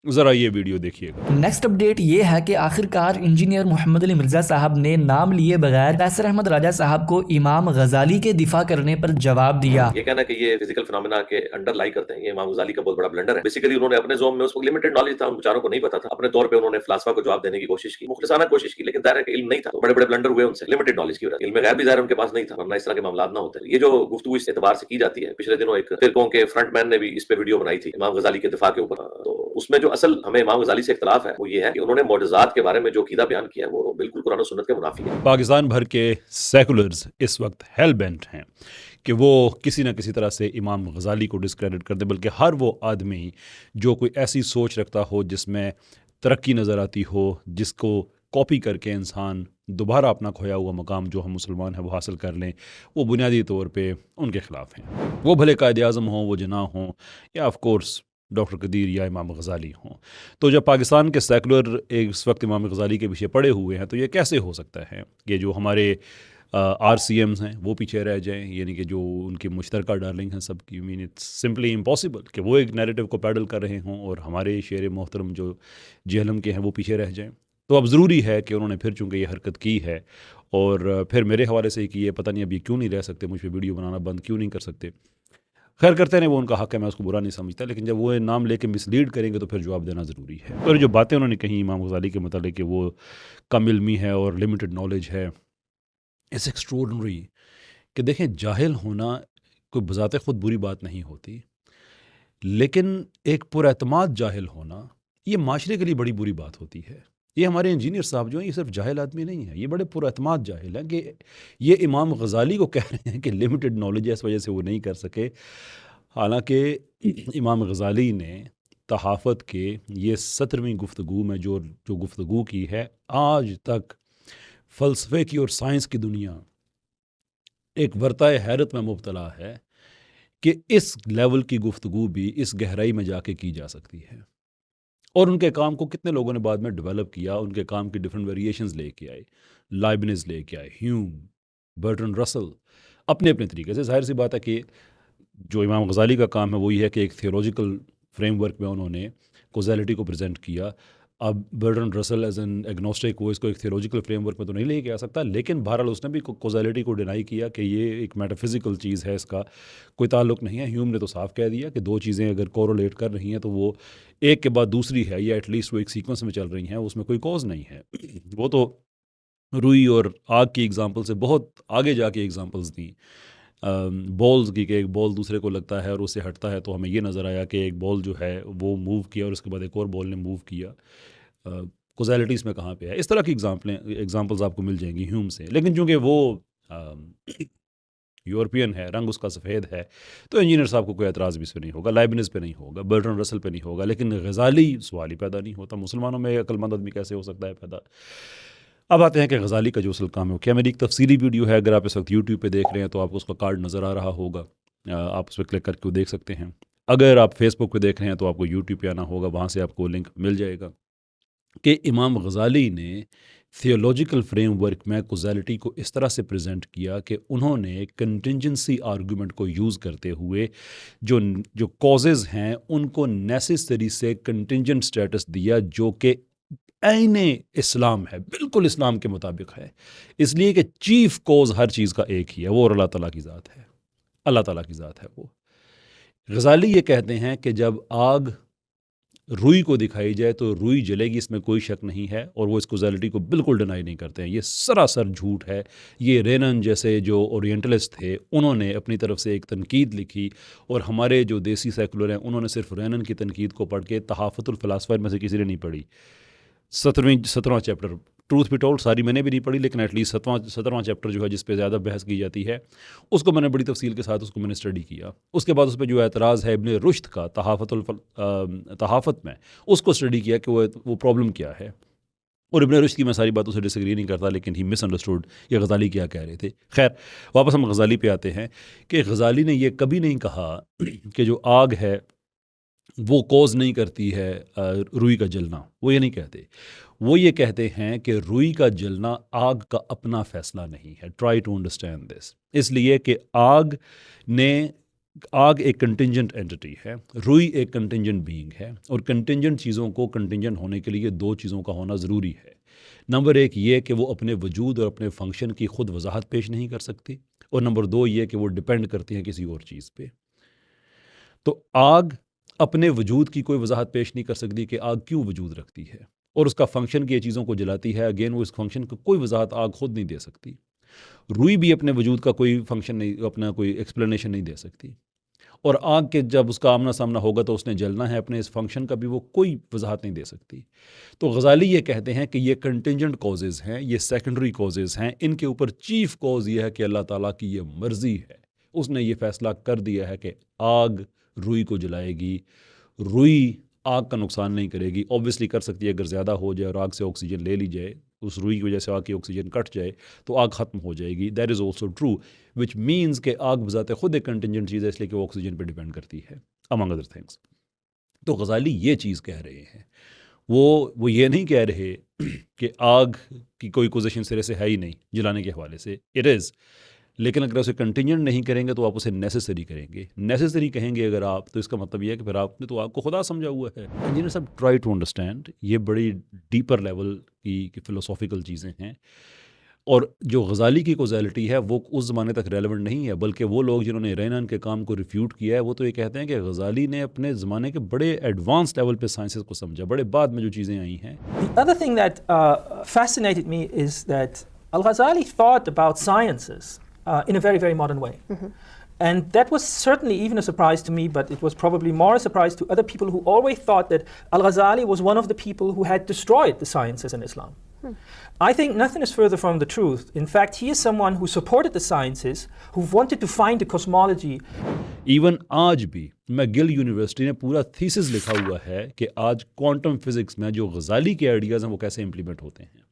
ذرا یہ ویڈیو دیکھیے گا۔ نیکسٹ اپڈیٹ یہ ہے کہ آخرکار انجینئر محمد علی مرزا صاحب نے نام لیے بغیر قیصر احمد راجہ صاحب کو امام غزالی کے دفاع کرنے پر جواب دیا۔ یہ کہنا کہ یہ فزیکل فنامنا کے انڈر لائی کرتے ہیں، یہ امام غزالی کا بہت بڑا بلنڈر ہے۔ بیسیکلی انہوں نے اپنے زوم میں اس وقت لمیٹڈ نالج تھا، ان بیچاروں کو نہیں پتا تھا، اپنے طور پہ انہوں نے فلاسفہ کو جواب دینے کی کوشش کی، مخلصانہ کوشش کی، لیکن ظاہر ہے کہ علم نہیں تھا، تو بڑے بڑے بلنڈر ہوئے ان سے لمیٹڈ نالج کی وجہ سے۔ علم غیب بھی ظاہر ان کے پاس نہیں تھا، ورنہ اس طرح کے معاملات نہ ہوتے۔ یہ جو گفتگو اس اعتبار سے کی جاتی ہے، پچھلے دنوں ایک فرقوں کے فرنٹ مین نے بھی اس پہ ویڈیو بنائی تھی امام غزالی کے دفاع کے اوپر، تو اس میں جو اصل ہمیں امام غزالی سے اختلاف ہے وہ یہ ہے کہ انہوں نے معجزات کے بارے میں جو عقیدہ بیان کیا ہے وہ بالکل قرآن و سنت کے منافی ہے۔ پاکستان بھر کے سیکولرز اس وقت ہیل بینٹ ہیں کہ وہ کسی نہ کسی طرح سے امام غزالی کو ڈسکریڈٹ کر دیں، بلکہ ہر وہ آدمی جو کوئی ایسی سوچ رکھتا ہو جس میں ترقی نظر آتی ہو، جس کو کاپی کر کے انسان دوبارہ اپنا کھویا ہوا مقام جو ہم مسلمان ہیں وہ حاصل کر لیں، وہ بنیادی طور پہ ان کے خلاف ہیں۔ وہ بھلے قائد اعظم ہوں، وہ جناح ہوں، یا آف کورس ڈاکٹر قدیر یا امام غزالی ہوں۔ تو جب پاکستان کے سیکولر اس وقت امام غزالی کے پیچھے پڑے ہوئے ہیں تو یہ کیسے ہو سکتا ہے کہ جو ہمارے آر سی ایمز ہیں وہ پیچھے رہ جائیں، یعنی کہ جو ان کی مشترکہ ڈارلنگ ہیں سب کی، مین اٹس سمپلی امپاسبل کہ وہ ایک نیریٹو کو پیڈل کر رہے ہوں اور ہمارے شیر محترم جو جہلم کے ہیں وہ پیچھے رہ جائیں۔ تو اب ضروری ہے کہ انہوں نے پھر چونکہ یہ حرکت کی ہے، اور پھر میرے حوالے سے کہ یہ پتہ نہیں اب یہ کیوں نہیں رہ سکتے، مجھ پہ ویڈیو بنانا بند کیوں نہیں کر سکتے۔ خیر کرتے ہیں، وہ ان کا حق ہے، میں اس کو برا نہیں سمجھتا، لیکن جب وہ نام لے کے مس لیڈ کریں گے تو پھر جواب دینا ضروری ہے۔ اور جو باتیں انہوں نے کہیں امام غزالی کے متعلق کہ وہ کم علمی ہے اور لمیٹڈ نالج ہے، اٹس ایکسٹراڈنری کہ دیکھیں جاہل ہونا کوئی بذات خود بری بات نہیں ہوتی، لیکن ایک پر اعتماد جاہل ہونا یہ معاشرے کے لیے بڑی بری بات ہوتی ہے۔ یہ ہمارے انجینئر صاحب جو ہیں یہ صرف جاہل آدمی نہیں ہیں، یہ بڑے پر اعتماد جاہل ہیں کہ یہ امام غزالی کو کہہ رہے ہیں کہ لمیٹڈ نالج ہے اس وجہ سے وہ نہیں کر سکے، حالانکہ امام غزالی نے تحافت کے یہ 17ویں گفتگو میں جو گفتگو کی ہے، آج تک فلسفے کی اور سائنس کی دنیا ایک ورطۂ حیرت میں مبتلا ہے کہ اس لیول کی گفتگو بھی اس گہرائی میں جا کے کی جا سکتی ہے۔ اور ان کے کام کو کتنے لوگوں نے بعد میں ڈیولپ کیا، ان کے کام کی ڈیفرنٹ ویریشنز لے کے آئے، لائبنز لے کے آئے، ہیوم، برٹن رسل، اپنے اپنے طریقے سے۔ ظاہر سی بات ہے کہ جو امام غزالی کا کام ہے وہ یہ ہے کہ ایک تھیولوجیکل فریم ورک میں انہوں نے کوزیلٹی کو پریزنٹ کیا۔ اب برٹن رسل ایز این ایگنوسٹک وہ اس کو ایک تھیولوجیکل فریم ورک میں تو نہیں لے کے آ سکتا، لیکن بہرحال اس نے بھی کوزیلٹی کو ڈینائی کیا کہ یہ ایک میٹافزیکل چیز ہے، اس کا کوئی تعلق نہیں ہے۔ ہیوم نے تو صاف کہہ دیا کہ دو چیزیں اگر کورولیٹ کر رہی ہیں تو وہ ایک کے بعد دوسری ہے، یا ایٹ لیسٹ وہ ایک سیکوینس میں چل رہی ہیں، اس میں کوئی کوز نہیں ہے۔ وہ تو روئی اور آگ کی ایگزامپل سے بہت آگے جا کے ایگزامپلز دیں، بولز کی کہ ایک بال دوسرے کو لگتا ہے اور اس سے ہٹتا ہے، تو ہمیں یہ نظر آیا کہ ایک بال جو ہے وہ موو کیا اور اس کے بعد ایک اور بال نے موو کیا، کوزیلٹیز میں کہاں پہ ہے۔ اس طرح کی ایگزامپلز آپ کو مل جائیں گی ہیوم سے، لیکن چونکہ وہ یورپین ہے، رنگ اس کا سفید ہے، تو انجینئر صاحب کو کوئی اعتراض بھی اس پہ نہیں ہوگا، لائبنز پہ نہیں ہوگا، برٹن رسل پہ نہیں ہوگا، لیکن غزالی سوال ہی پیدا نہیں ہوتا۔ مسلمانوں میں عقل مند آدمی کیسے ہو سکتا ہے پیدا؟ اب آتے ہیں کہ غزالی کا جو اصل کام ہے کیا۔ میری ایک تفصیلی ویڈیو ہے، اگر آپ اس وقت یوٹیوب پہ دیکھ رہے ہیں تو آپ کو اس کا کارڈ نظر آ رہا ہوگا، آپ اس پہ کلک کر کے وہ دیکھ سکتے ہیں۔ اگر آپ فیس بک پہ دیکھ رہے ہیں تو آپ کو یوٹیوب پہ آنا ہوگا، وہاں سے آپ کو لنک مل جائے گا کہ امام غزالی نے تھیولوجیکل فریم ورک میں کوزیلٹی کو اس طرح سے پریزنٹ کیا کہ انہوں نے کنٹینجنسی آرگومنٹ کو یوز کرتے ہوئے جو کازز ہیں ان کو نیسیسری سے کنٹینجنٹ سٹیٹس دیا، جو کہ عین اسلام ہے، بالکل اسلام کے مطابق ہے، اس لیے کہ چیف کوز ہر چیز کا ایک ہی ہے، وہ اور اللہ تعالیٰ کی ذات ہے، اللہ تعالیٰ کی ذات ہے وہ۔ غزالی یہ کہتے ہیں کہ جب آگ روئی کو دکھائی جائے تو روئی جلے گی، اس میں کوئی شک نہیں ہے، اور وہ اس کوزیلٹی کو بالکل ڈینائی نہیں کرتے ہیں۔ یہ سراسر جھوٹ ہے۔ یہ رینن جیسے جو اورینٹلسٹ تھے انہوں نے اپنی طرف سے ایک تنقید لکھی، اور ہمارے جو دیسی سیکولر ہیں انہوں نے صرف رینن کی تنقید کو پڑھ کے تحافت الفلاسفہ میں سے کسی نے نہیں پڑھی۔ 17واں چیپٹر، ٹروتھ بی ٹولڈ ساری میں نے بھی نہیں پڑھی، لیکن ایٹ لیسٹ 17واں چیپٹر جو ہے جس پہ زیادہ بحث کی جاتی ہے اس کو میں نے بڑی تفصیل کے ساتھ اس کو میں نے اسٹڈی کیا۔ اس کے بعد اس پہ جو اعتراض ہے ابن رشد کا تحافت میں، اس کو اسٹڈی کیا کہ وہ پرابلم کیا ہے، اور ابن رشد کی میں ساری باتوں سے ڈس ایگری نہیں کرتا، لیکن ہی مس انڈرسٹوڈ یہ غزالی کیا کہہ رہے تھے۔ خیر واپس ہم غزالی پہ آتے ہیں کہ غزالی نے یہ کبھی نہیں کہا کہ جو آگ ہے وہ کوز نہیں کرتی ہے روئی کا جلنا، وہ یہ نہیں کہتے۔ وہ یہ کہتے ہیں کہ روئی کا جلنا آگ کا اپنا فیصلہ نہیں ہے۔ Try to understand this. اس لیے کہ آگ نے آگ ایک کنٹینجنٹ اینٹی ہے، روئی ایک کنٹینجنٹ بینگ ہے، اور کنٹینجنٹ چیزوں کو کنٹینجنٹ ہونے کے لیے دو چیزوں کا ہونا ضروری ہے۔ نمبر ایک یہ کہ وہ اپنے وجود اور اپنے فنکشن کی خود وضاحت پیش نہیں کر سکتی، اور نمبر دو یہ کہ وہ ڈپینڈ کرتی ہیں کسی اور چیز پہ۔ تو آگ اپنے وجود کی کوئی وضاحت پیش نہیں کر سکتی کہ آگ کیوں وجود رکھتی ہے، اور اس کا فنکشن کی چیزوں کو جلاتی ہے، اگین وہ اس فنکشن کو کوئی وضاحت آگ خود نہیں دے سکتی۔ روئی بھی اپنے وجود کا کوئی فنکشن نہیں، اپنا کوئی ایکسپلینیشن نہیں دے سکتی، اور آگ کے جب اس کا آمنا سامنا ہوگا تو اس نے جلنا ہے، اپنے اس فنکشن کا بھی وہ کوئی وضاحت نہیں دے سکتی۔ تو غزالی یہ کہتے ہیں کہ یہ کنٹینجنٹ کازز ہیں، یہ سیکنڈری کازز ہیں، ان کے اوپر چیف کاز یہ ہے کہ اللہ تعالیٰ کی یہ مرضی ہے، اس نے یہ فیصلہ کر دیا ہے کہ آگ روئی کو جلائے گی، روئی آگ کا نقصان نہیں کرے گی، اوبویسلی کر سکتی ہے اگر زیادہ ہو جائے اور آگ سے آکسیجن لے لی جائے، اس روئی کی وجہ سے آگ کی آکسیجن کٹ جائے تو آگ ختم ہو جائے گی، that is also true, which means کہ آگ بذات خود ایک کنٹینجنٹ چیز ہے، اس لیے کہ وہ آکسیجن پہ ڈیپینڈ کرتی ہے امنگ ادر تھنگس۔ تو غزالی یہ چیز کہہ رہے ہیں، وہ یہ نہیں کہہ رہے کہ آگ کی کوئی پوزیشن سرے سے ہے ہی نہیں جلانے کے حوالے سے، اٹ از، لیکن اگر اسے کنٹینجنٹ نہیں کریں گے تو آپ اسے نیسیسری کریں گے۔ نیسیسری کہیں گے اگر آپ، تو اس کا مطلب یہ ہے کہ پھر آپ نے تو آگ کو خدا سمجھا ہوا ہے۔ انجینئر صاحب ٹرائی ٹو انڈرسٹینڈ، یہ بڑی ڈیپر لیول کی فلسافیکل چیزیں ہیں، اور جو غزالی کی کوزیلٹی ہے وہ اس زمانے تک ریلیونٹ نہیں ہے، بلکہ وہ لوگ جنہوں نے رینان کے کام کو ریفیوٹ کیا ہے وہ تو یہ کہتے ہیں کہ غزالی نے اپنے زمانے کے بڑے ایڈوانس لیول پہ سائنسز کو سمجھا، بڑے بعد میں جو چیزیں آئی ہیں۔ The other thing that fascinated me is that Al-Ghazali thought about sciences in a very, very modern way. And that was certainly even a surprise to me, but it was probably more a surprise to other people who always thought that Al-Ghazali was one of the people who had destroyed the sciences in Islam. I think nothing is further from the truth. In fact, he is someone who supported the sciences, who wanted to find the cosmology. Even آج بھی McGill university نے پورا thesis لکھا ہوا ہے کہ آج quantum physics میں جو غزالی کے آئیڈیاز ہیں وہ کیسے امپلیمنٹ ہوتے ہیں،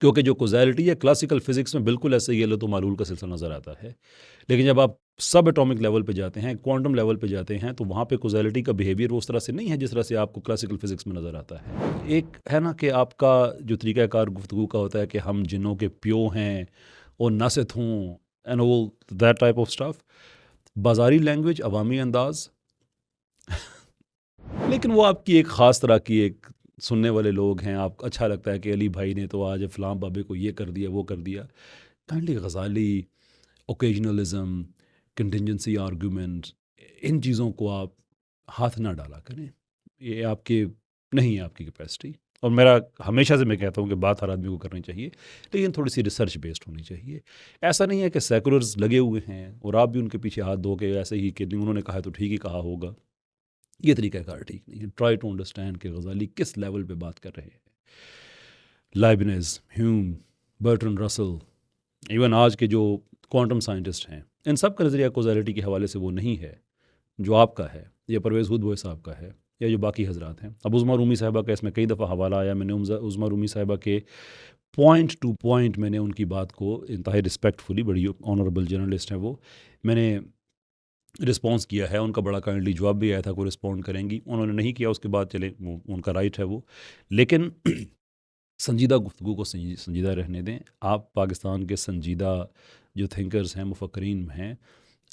کیونکہ جو کوزیلٹی ہے کلاسیکل فزکس میں بالکل ایسے ہی لط و معلول کا سلسلہ نظر آتا ہے، لیکن جب آپ سب ایٹامک لیول پہ جاتے ہیں، کوانٹم لیول پہ جاتے ہیں، تو وہاں پہ کوزیلٹی کا بیہیویئر اس طرح سے نہیں ہے جس طرح سے آپ کو کلاسیکل فزکس میں نظر آتا ہے۔ ایک ہے نا کہ آپ کا جو طریقہ کار گفتگو کا ہوتا ہے کہ ہم جنوں کے پیو ہیں اور ناست ہوں، and all that type of stuff, بازاری لینگویج، عوامی انداز لیکن وہ آپ کی ایک خاص طرح کی ایک سننے والے لوگ ہیں، آپ کو اچھا لگتا ہے کہ علی بھائی نے تو آج فلاں بابے کو یہ کر دیا وہ کر دیا۔ کائنڈلی غزالی، اوکیجنلزم، کنٹینجنسی آرگومنٹ، ان چیزوں کو آپ ہاتھ نہ ڈالا کریں، یہ آپ کے نہیں ہے آپ کی کیپیسٹی، اور میرا ہمیشہ سے میں کہتا ہوں کہ بات ہر آدمی کو کرنی چاہیے لیکن تھوڑی سی ریسرچ بیسڈ ہونی چاہیے۔ ایسا نہیں ہے کہ سیکولرز لگے ہوئے ہیں اور آپ بھی ان کے پیچھے ہاتھ دھو کے ایسے ہی کہ انہوں نے کہا ہے تو ٹھیک ہی کہا ہوگا، یہ طریقہ کار ٹھیک نہیں ہے۔ ٹرائی ٹو انڈرسٹینڈ کہ غزالی کس لیول پہ بات کر رہے ہیں۔ لائبنز، ہیوم، برٹرن رسل، ایون آج کے جو کوانٹم سائنٹسٹ ہیں، ان سب کا نظریہ کوزیلٹی کے حوالے سے وہ نہیں ہے جو آپ کا ہے یا پرویز ہود بوئے صاحب کا ہے یا جو باقی حضرات ہیں۔ اب عظمیٰ رومی صاحبہ کا اس میں کئی دفعہ حوالہ آیا، میں نے عظمیٰ رومی صاحبہ کے پوائنٹ ٹو پوائنٹ میں نے ان کی بات کو انتہائی رسپیکٹفلی، بڑی آنریبل جرنلسٹ ہیں وہ، میں نے رسپانس کیا ہے، ان کا بڑا کائنڈلی جواب بھی آیا تھا کہ وہ رسپونڈ کریں گی، انہوں نے نہیں کیا، اس کے بعد چلے وہ ان کا رائٹ ہے وہ، لیکن سنجیدہ گفتگو کو سنجیدہ رہنے دیں۔ آپ پاکستان کے سنجیدہ جو تھنکرز ہیں، مفکرین ہیں،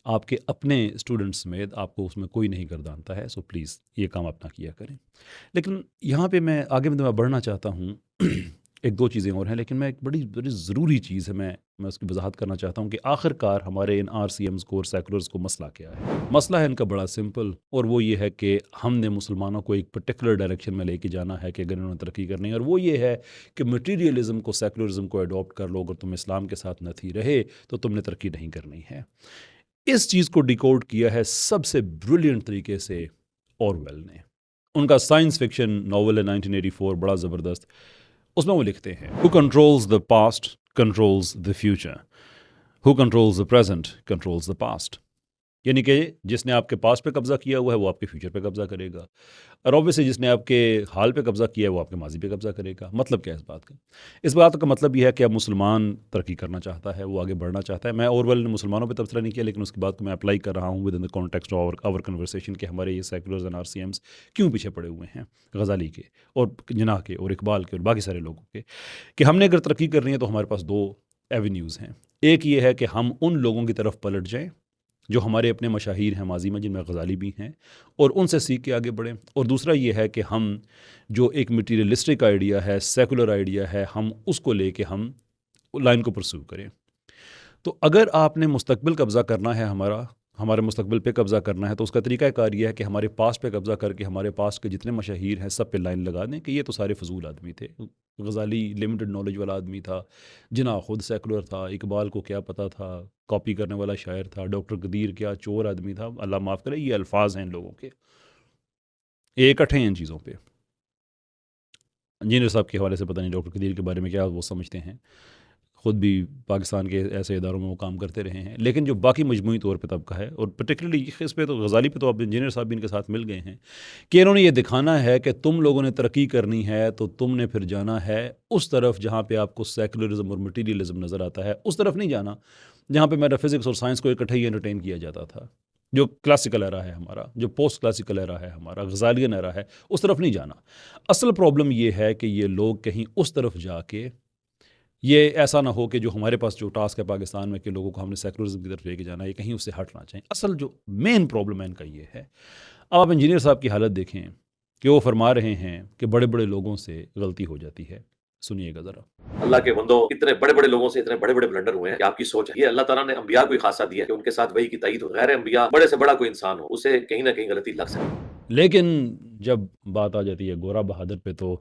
آپ کے اپنے اسٹوڈنٹس سمیت آپ کو اس میں کوئی نہیں گردانتا ہے، سو پلیز یہ کام اپنا کیا کریں۔ لیکن یہاں پہ میں آگے میں بڑھنا چاہتا ہوں، ایک دو چیزیں اور ہیں، لیکن میں ایک بڑی ضروری چیز ہے، میں اس کی وضاحت کرنا چاہتا ہوں کہ آخر کار ہمارے ان RCMs کو اور سیکولرز کو مسئلہ کیا ہے۔ مسئلہ ہے ان کا بڑا سمپل، اور وہ یہ ہے کہ ہم نے مسلمانوں کو ایک پرٹیکولر ڈائریکشن میں لے کے جانا ہے کہ اگر انہوں نے ترقی کرنی ہے، اور وہ یہ ہے کہ مٹیریلزم کو، سیکولرزم کو اڈاپٹ کر لو، اگر تم اسلام کے ساتھ نہ تھی رہے تو تم نے ترقی نہیں کرنی ہے۔ اس چیز کو ڈیکوڈ کیا ہے سب سے بریلینٹ طریقے سے اورویل نے، ان کا سائنس فکشن ناول ہے 1984، بڑا زبردست، اس میں وہ لکھتے ہیں Who controls the past controls the future. Who controls the present controls the past. یعنی کہ جس نے آپ کے پاس پہ قبضہ کیا ہوا ہے وہ آپ کے فیوچر پہ قبضہ کرے گا، اور اوبیسلی جس نے آپ کے حال پہ قبضہ کیا ہے وہ آپ کے ماضی پہ قبضہ کرے گا۔ مطلب کیا ہے اس بات کا؟ اس بات کا مطلب یہ ہے کہ اب مسلمان ترقی کرنا چاہتا ہے، وہ آگے بڑھنا چاہتا ہے۔ میں اورویل نے مسلمانوں پہ تبصرہ نہیں کیا، لیکن اس کی بات کو میں اپلائی کر رہا ہوں with in the context of our conversation کہ ہمارے یہ سیکولرز اینڈ RCMs کیوں پیچھے پڑے ہوئے ہیں غزالی کے اور جناح کے اور اقبال کے اور باقی سارے لوگوں کے، کہ ہم نے اگر ترقی کرنی ہے تو ہمارے پاس دو ایونیوز ہیں۔ ایک یہ ہے کہ ہم ان لوگوں کی طرف پلٹ جائیں جو ہمارے اپنے مشاہیر ہیں ماضی میں، جن میں غزالی بھی ہیں، اور ان سے سیکھ کے آگے بڑھیں. اور دوسرا یہ ہے کہ ہم جو ایک مٹیریلسٹک آئیڈیا ہے، سیکولر آئیڈیا ہے، ہم اس کو لے کے ہم لائن کو پرسو کریں. تو اگر آپ نے مستقبل قبضہ کرنا ہے، ہمارے مستقبل پہ قبضہ کرنا ہے، تو اس کا طریقہ کار یہ ہے کہ ہمارے پاسٹ پہ قبضہ کر کے ہمارے پاس کے جتنے مشاہیر ہیں سب پہ لائن لگا دیں کہ یہ تو سارے فضول آدمی تھے. غزالی لمیٹڈ نالج والا آدمی تھا، جناح خود سیکولر تھا، اقبال کو کیا پتہ تھا، کاپی کرنے والا شاعر تھا، ڈاکٹر قدیر کیا چور آدمی تھا. اللہ معاف کرے، یہ الفاظ ہیں ان لوگوں کے، یہ اکٹھے ہیں ان چیزوں پہ. انجینئر صاحب کے حوالے سے پتہ نہیں ڈاکٹر قدیر کے بارے میں کیا وہ سمجھتے ہیں، خود بھی پاکستان کے ایسے اداروں میں وہ کام کرتے رہے ہیں. لیکن جو باقی مجموعی طور پہ طبقہ ہے، اور پرٹیکولرلی اس پہ تو غزالی پہ تو آپ انجینئر صاحب بھی ان کے ساتھ مل گئے ہیں، کہ انہوں نے یہ دکھانا ہے کہ تم لوگوں نے ترقی کرنی ہے تو تم نے پھر جانا ہے اس طرف جہاں پہ آپ کو سیکولرزم اور مٹیریلزم نظر آتا ہے. اس طرف نہیں جانا جہاں پہ میٹا فزکس اور سائنس کو اکٹھے ہی انٹرٹین کیا جاتا تھا، جو کلاسیکل ایرا ہے ہمارا، جو پوسٹ کلاسیکل ایرا ہے ہمارا، غزالیان ایرا ہے، اس طرف نہیں جانا. اصل پرابلم یہ ہے کہ یہ لوگ کہیں اس طرف جا کے، یہ ایسا نہ ہو کہ جو ہمارے پاس جو ٹاسک ہے پاکستان میں کہ لوگوں کو ہم نے سیکولرزم کی طرف لے کے جانا ہے، یہ کہیں اس سے ہٹنا چاہیں. اصل جو مین پرابلم ہے ان کا یہ ہے. اب آپ انجینئر صاحب کی حالت دیکھیں کہ وہ فرما رہے ہیں کہ بڑے بڑے لوگوں سے غلطی ہو جاتی ہے. سنیے گا ذرا. اللہ کے بندوں، اتنے بڑے بڑے لوگوں سے اتنے بڑے بڑے بلنڈر ہوئے ہیں کہ آپ کی سوچ ہے. یہ اللہ تعالیٰ نے انبیاء کو ہی خاصہ دیا کہ ان کے ساتھ وحی کی تائید ہو. غیر انبیاء، بڑے سے بڑا کوئی انسان ہو، اسے کہیں نہ کہیں غلطی لگ سکتی. لیکن جب بات آ جاتی ہے گورا بہادر پہ تو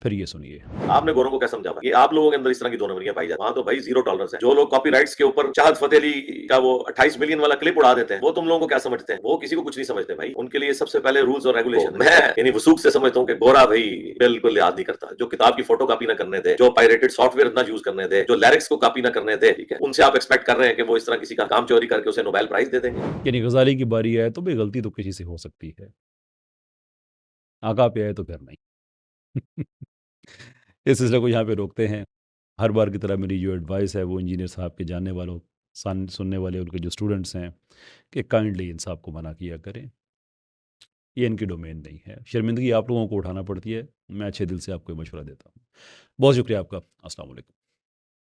پھر یہ سنیے. آپ نے گوروں کو کیا سمجھا یہ آپ لوگوں کے اندر اس طرح کی دو نمبریاں پائی جاتی ہیں. وہاں تو بھائی زیرو ٹالرنس ہے. جو لوگ کاپی رائٹس کے اوپر چاہت فتح علی کا وہ 28 ملین والا کلپ اڑا دیتے ہیں، وہ تم لوگوں کو کیا سمجھتے ہیں؟ وہ کسی کو کچھ نہیں سمجھتے بھائی. ان کے لیے سب سے پہلے رولز اور ریگولیشن. میں یعنی وثوق سے سمجھتا ہوں کہ گورا بھائی بالکل یاد نہیں کرتا. جو کتاب کی فوٹو کاپی نہ کرنے دے، جو پائریٹڈ سافٹ ویئر نہ یوز کرنے دے، جو لیرکس کو کاپی نہ کرنے دے، ٹھیک ہے، ان سے آپ ایکسپیکٹ کر رہے ہیں کہ وہ اس طرح کسی کا کام چوری کر کے اسے نوبیل پرائز دے دیں گے. یعنی غزالی کی باری ہے تو بھئی غلطی تو کسی سے ہو سکتی ہے، آقا پہ آئے تو پھر نہیں. اس سلسلے کو یہاں پہ روکتے ہیں. ہر بار کی طرح میری جو ایڈوائس ہے وہ انجینئر صاحب کے جاننے والوں، سننے والے ان کے جو اسٹوڈنٹس ہیں، کہ کائنڈلی ان صاحب کو منع کیا کریں. یہ ان کی ڈومین نہیں ہے. شرمندگی آپ لوگوں کو اٹھانا پڑتی ہے. میں اچھے دل سے آپ کو مشورہ دیتا ہوں. بہت شکریہ آپ کا. السلام علیکم.